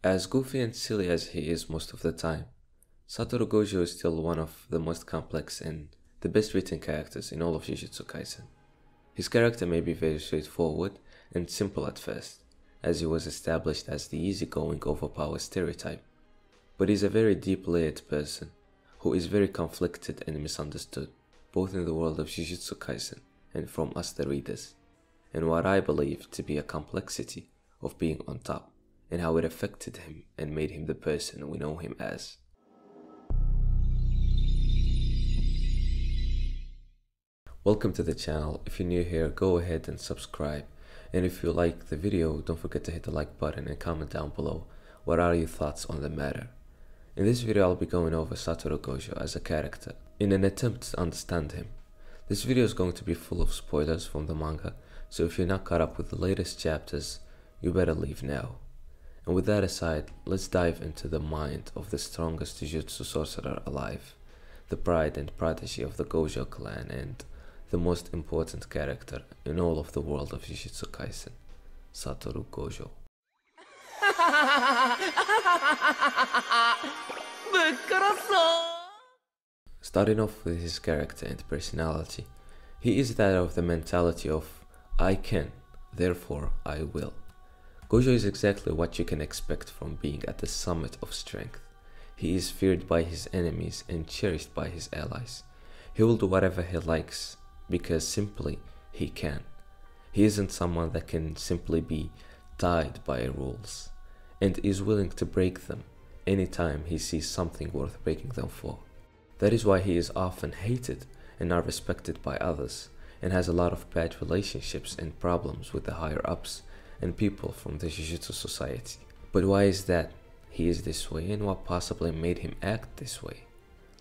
As goofy and silly as he is most of the time, Satoru Gojo is still one of the most complex and the best written characters in all of Jujutsu Kaisen. His character may be very straightforward and simple at first, as he was established as the easygoing overpowered stereotype, but he's a very deep-layered person who is very conflicted and misunderstood, both in the world of Jujutsu Kaisen and from us the readers, and what I believe to be a complexity of being on top, and how it affected him and made him the person we know him as. Welcome to the channel. If you're new here, go ahead and subscribe, and if you like the video, don't forget to hit the like button and comment down below what are your thoughts on the matter. In this video I'll be going over Satoru Gojo as a character in an attempt to understand him. This video is going to be full of spoilers from the manga, so if you're not caught up with the latest chapters, you better leave now. And with that aside, let's dive into the mind of the strongest Jujutsu sorcerer alive, the pride and prodigy of the Gojo clan and the most important character in all of the world of Jujutsu Kaisen, Satoru Gojo. Starting off with his character and personality, he is that of the mentality of I can, therefore I will. Gojo is exactly what you can expect from being at the summit of strength. He is feared by his enemies and cherished by his allies. He will do whatever he likes because simply he can. He isn't someone that can simply be tied by rules and is willing to break them anytime he sees something worth breaking them for. That is why he is often hated and not respected by others, and has a lot of bad relationships and problems with the higher ups and people from the Jujutsu society. But why is that he is this way, and what possibly made him act this way?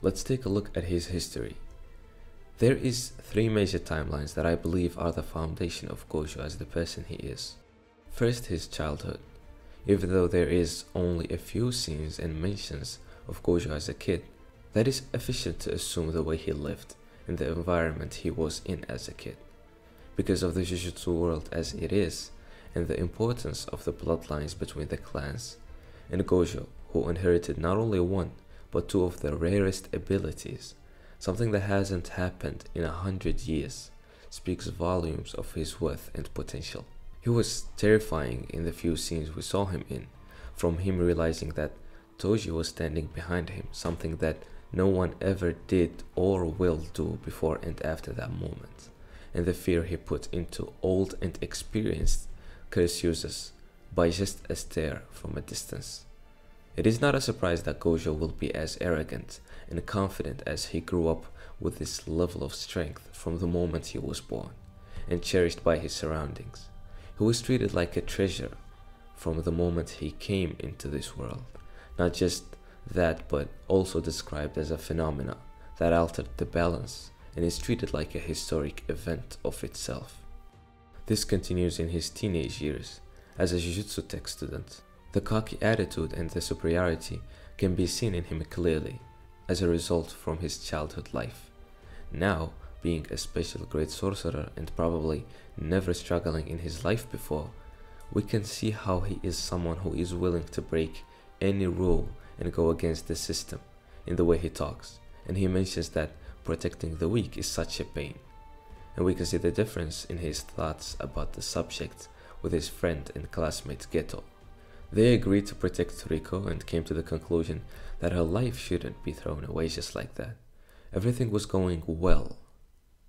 Let's take a look at his history. There is 3 major timelines that I believe are the foundation of Gojo as the person he is. First, his childhood. Even though there is only a few scenes and mentions of Gojo as a kid, that is efficient to assume the way he lived in the environment he was in as a kid. Because of the Jujutsu world as it is, and the importance of the bloodlines between the clans, and Gojo, who inherited not only one, but 2 of the rarest abilities, something that hasn't happened in 100 years, speaks volumes of his worth and potential. He was terrifying in the few scenes we saw him in, from him realizing that Toji was standing behind him, something that no one ever did or will do before and after that moment, and the fear he put into old and experienced Kurisuzus by just a stare from a distance. It is not a surprise that Gojo will be as arrogant and confident as he grew up with this level of strength from the moment he was born, and cherished by his surroundings. He was treated like a treasure from the moment he came into this world. Not just that, but also described as a phenomena that altered the balance and is treated like a historic event of itself. This continues in his teenage years as a Jujutsu Tech student. The cocky attitude and the superiority can be seen in him clearly as a result from his childhood life. Now, being a special great sorcerer and probably never struggling in his life before, we can see how he is someone who is willing to break any rule and go against the system in the way he talks, and he mentions that protecting the weak is such a pain. And we can see the difference in his thoughts about the subject with his friend and classmate Geto. They agreed to protect Riko and came to the conclusion that her life shouldn't be thrown away just like that. Everything was going well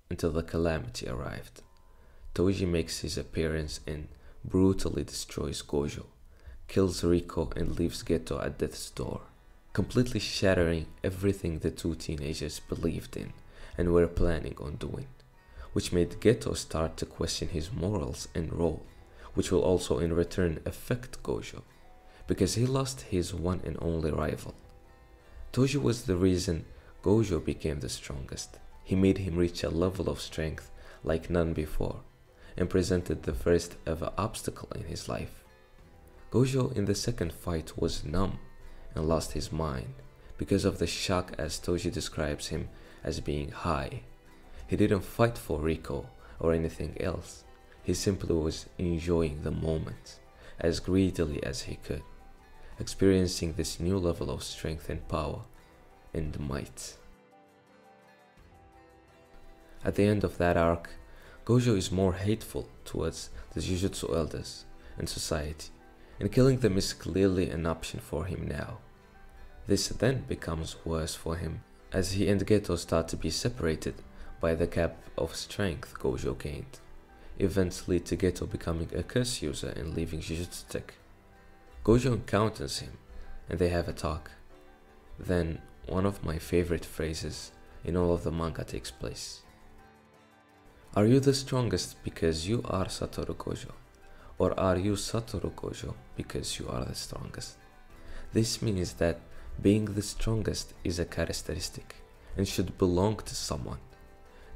until the calamity arrived. Toji makes his appearance and brutally destroys Gojo, kills Riko and leaves Geto at death's door, completely shattering everything the 2 teenagers believed in and were planning on doing, which made Geto start to question his morals and role, which will also in return affect Gojo, because he lost his one and only rival. Toji was the reason Gojo became the strongest. He made him reach a level of strength like none before, and presented the first ever obstacle in his life. Gojo in the second fight was numb and lost his mind because of the shock, as Toji describes him as being high. He didn't fight for Riko or anything else. He simply was enjoying the moment as greedily as he could. experiencing this new level of strength and power and might. At the end of that arc, Gojo is more hateful towards the Jujutsu elders and society, and killing them is clearly an option for him now. This then becomes worse for him as he and Geto start to be separated by the gap of strength Gojo gained. Events lead to Geto becoming a curse user and leaving Jujutsu Tech. Gojo encounters him and they have a talk. Then one of my favorite phrases in all of the manga takes place. Are you the strongest because you are Satoru Gojo? Or are you Satoru Gojo because you are the strongest? This means that being the strongest is a characteristic and should belong to someone.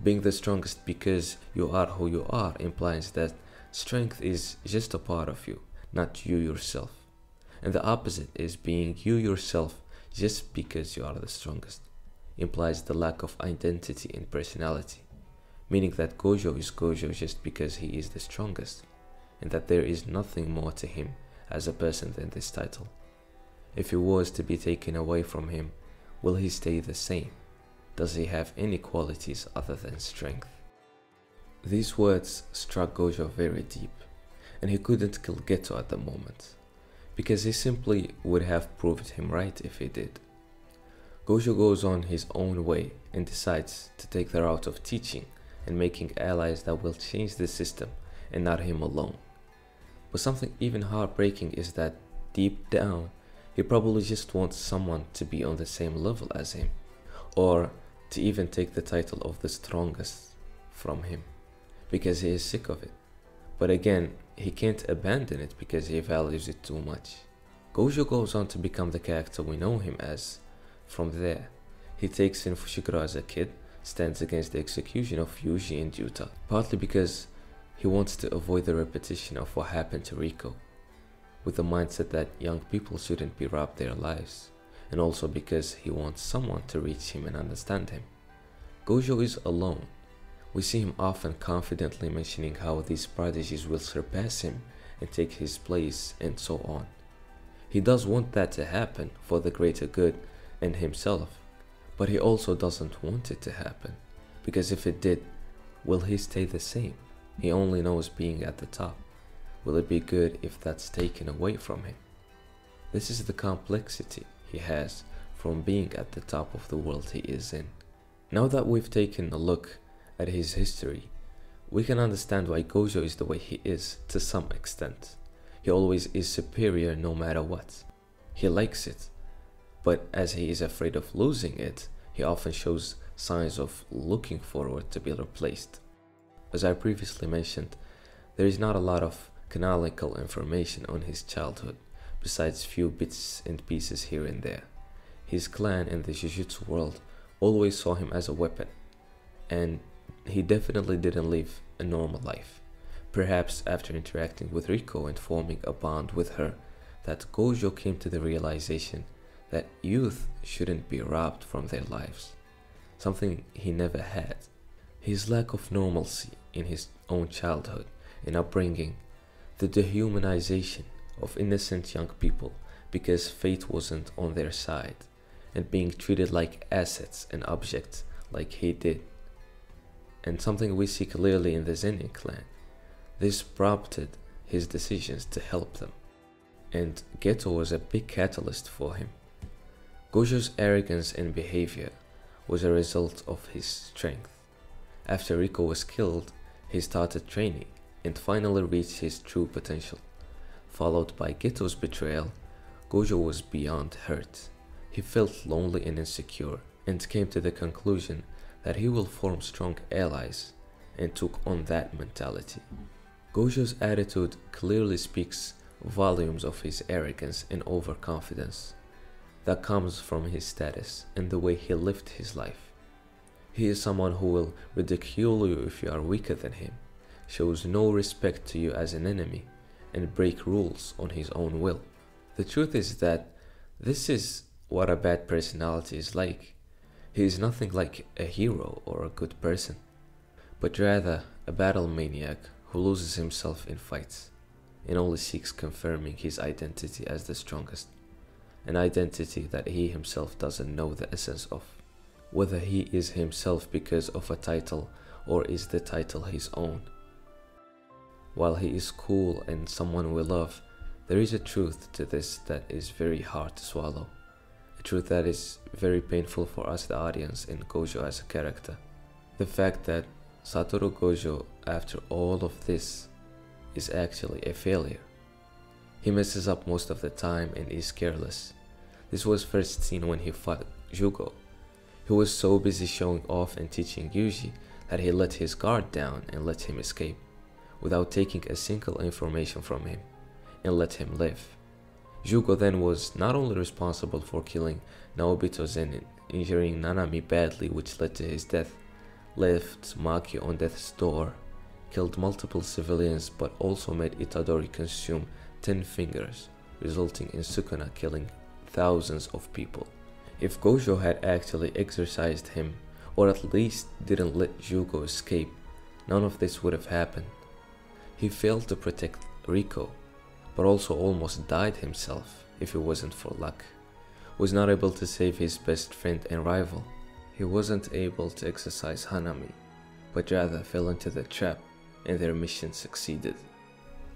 Being the strongest because you are who you are implies that strength is just a part of you, not you yourself. And the opposite is being you yourself just because you are the strongest, implies the lack of identity and personality, meaning that Gojo is Gojo just because he is the strongest, and that there is nothing more to him as a person than this title. If it was to be taken away from him, will he stay the same? Does he have any qualities other than strength? These words struck Gojo very deep, and he couldn't kill Geto at the moment, because he simply would have proved him right if he did. Gojo goes on his own way and decides to take the route of teaching and making allies that will change the system and not him alone. But something even heartbreaking is that deep down, he probably just wants someone to be on the same level as him, or to even take the title of the strongest from him, because he is sick of it. But again, he can't abandon it because he values it too much. Gojo goes on to become the character we know him as. From there, he takes in Fushiguro as a kid, stands against the execution of Yuji and Yuta, partly because he wants to avoid the repetition of what happened to Riko, with the mindset that young people shouldn't be robbed their lives, and also because he wants someone to reach him and understand him. Gojo is alone. We see him often confidently mentioning how these prodigies will surpass him and take his place and so on. He does want that to happen for the greater good and himself, but he also doesn't want it to happen, because if it did, will he stay the same? He only knows being at the top. Will it be good if that's taken away from him? This is the complexity he has from being at the top of the world he is in. Now that we've taken a look at his history, we can understand why Gojo is the way he is to some extent. He always is superior no matter what. He likes it, but as he is afraid of losing it, he often shows signs of looking forward to be replaced. As I previously mentioned, there is not a lot of canonical information on his childhood, besides few bits and pieces here and there. His clan in the Jujutsu world always saw him as a weapon, and he definitely didn't live a normal life. Perhaps after interacting with Riko and forming a bond with her, that Gojo came to the realization that youth shouldn't be robbed from their lives, something he never had. His lack of normalcy in his own childhood and upbringing, the dehumanization of innocent young people because fate wasn't on their side, and being treated like assets and objects like he did, and something we see clearly in the Zenin clan. This prompted his decisions to help them, and Geto was a big catalyst for him. Gojo's arrogance and behavior was a result of his strength. After Riko was killed, he started training and finally reached his true potential. Followed by Geto's betrayal, Gojo was beyond hurt. He felt lonely and insecure and came to the conclusion that he will form strong allies and took on that mentality. Gojo's attitude clearly speaks volumes of his arrogance and overconfidence that comes from his status and the way he lived his life. He is someone who will ridicule you if you are weaker than him, shows no respect to you as an enemy, and break rules on his own will. The truth is that this is what a bad personality is like. He is nothing like a hero or a good person, but rather a battle maniac who loses himself in fights and only seeks confirming his identity as the strongest. an identity that he himself doesn't know the essence of, whether he is himself because of a title or is the title his own. While he is cool and someone we love, there is a truth to this that is very hard to swallow, a truth that is very painful for us, the audience, in Gojo as a character. The fact that Satoru Gojo, after all of this, is actually a failure. He messes up most of the time and is careless. This was first seen when he fought Jugo. He was so busy showing off and teaching Yuji that he let his guard down and let him escape, without taking a single information from him, and let him live. Jugo then was not only responsible for killing Naobito Zen, injuring Nanami badly, which led to his death, left Maki on death's door, killed multiple civilians, but also made Itadori consume 10 fingers, resulting in Sukuna killing thousands of people. If Gojo had actually exorcised him, or at least didn't let Jugo escape, none of this would have happened. He failed to protect Riko, but also almost died himself if it wasn't for luck. Was not able to save his best friend and rival. He wasn't able to exorcise Hanami, but rather fell into the trap and their mission succeeded.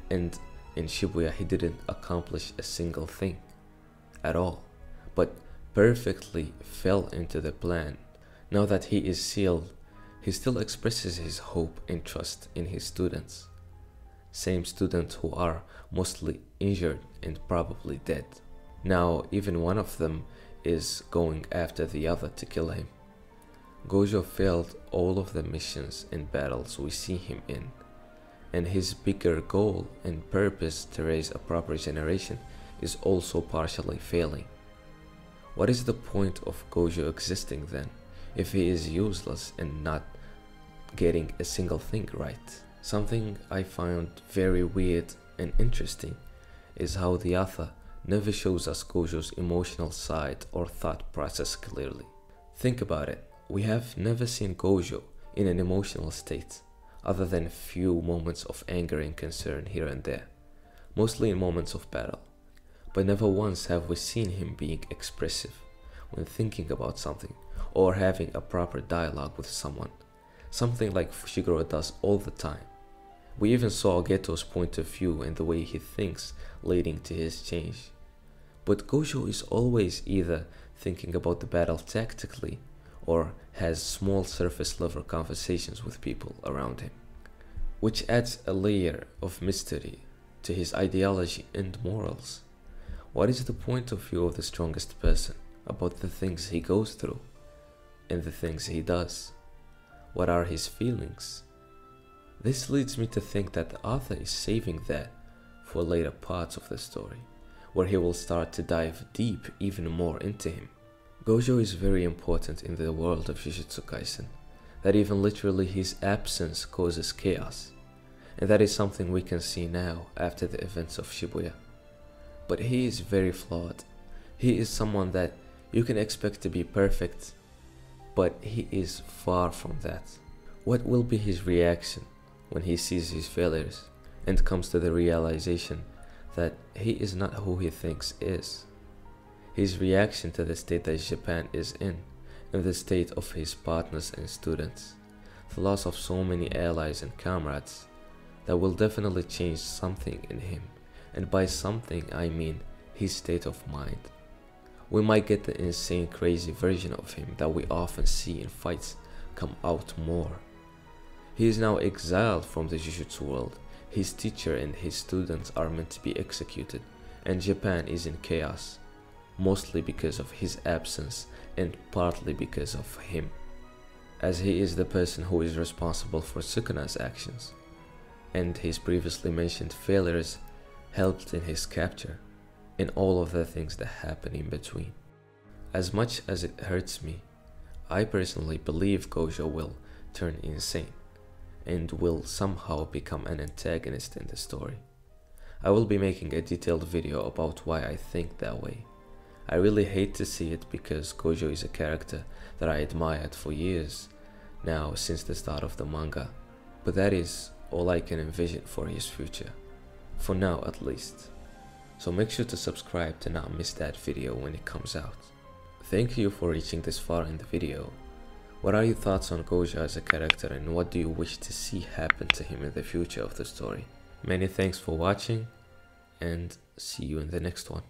And in Shibuya he didn't accomplish a single thing at all, but perfectly fell into the plan. Now that he is sealed, he still expresses his hope and trust in his students. Same students who are mostly injured and probably dead. Now even one of them is going after the other to kill him. Gojo failed all of the missions and battles we see him in, and his bigger goal and purpose to raise a proper generation is also partially failing. What is the point of Gojo existing then, if he is useless and not getting a single thing right? Something I found very weird and interesting is how the author never shows us Gojo's emotional side or thought process clearly. Think about it, we have never seen Gojo in an emotional state, other than a few moments of anger and concern here and there, mostly in moments of battle. But never once have we seen him being expressive when thinking about something or having a proper dialogue with someone, something like Fushiguro does all the time. We even saw Geto's point of view and the way he thinks leading to his change. But Gojo is always either thinking about the battle tactically or has small surface level conversations with people around him, which adds a layer of mystery to his ideology and morals. What is the point of view of the strongest person about the things he goes through and the things he does? What are his feelings? This leads me to think that the author is saving that for later parts of the story, where he will start to dive deep even more into him. Gojo is very important in the world of Jujutsu Kaisen, that even literally his absence causes chaos, and that is something we can see now after the events of Shibuya. But he is very flawed. He is someone that you can expect to be perfect, but he is far from that. What will be his reaction when he sees his failures and comes to the realization that he is not who he thinks is? His reaction to the state that Japan is in, and the state of his partners and students, the loss of so many allies and comrades, that will definitely change something in him, and by something I mean his state of mind. We might get the insane crazy version of him that we often see in fights come out more. He is now exiled from the Jujutsu world, his teacher and his students are meant to be executed, and Japan is in chaos, mostly because of his absence and partly because of him, as he is the person who is responsible for Sukuna's actions, and his previously mentioned failures helped in his capture, and all of the things that happen in between. As much as it hurts me, I personally believe Gojo will turn insane, and will somehow become an antagonist in the story. I will be making a detailed video about why I think that way. I really hate to see it because Gojo is a character that I admired for years now since the start of the manga, but that is all I can envision for his future, for now at least. so make sure to subscribe to not miss that video when it comes out. Thank you for reaching this far in the video. What are your thoughts on Gojo as a character, and what do you wish to see happen to him in the future of the story? Many thanks for watching, and see you in the next one.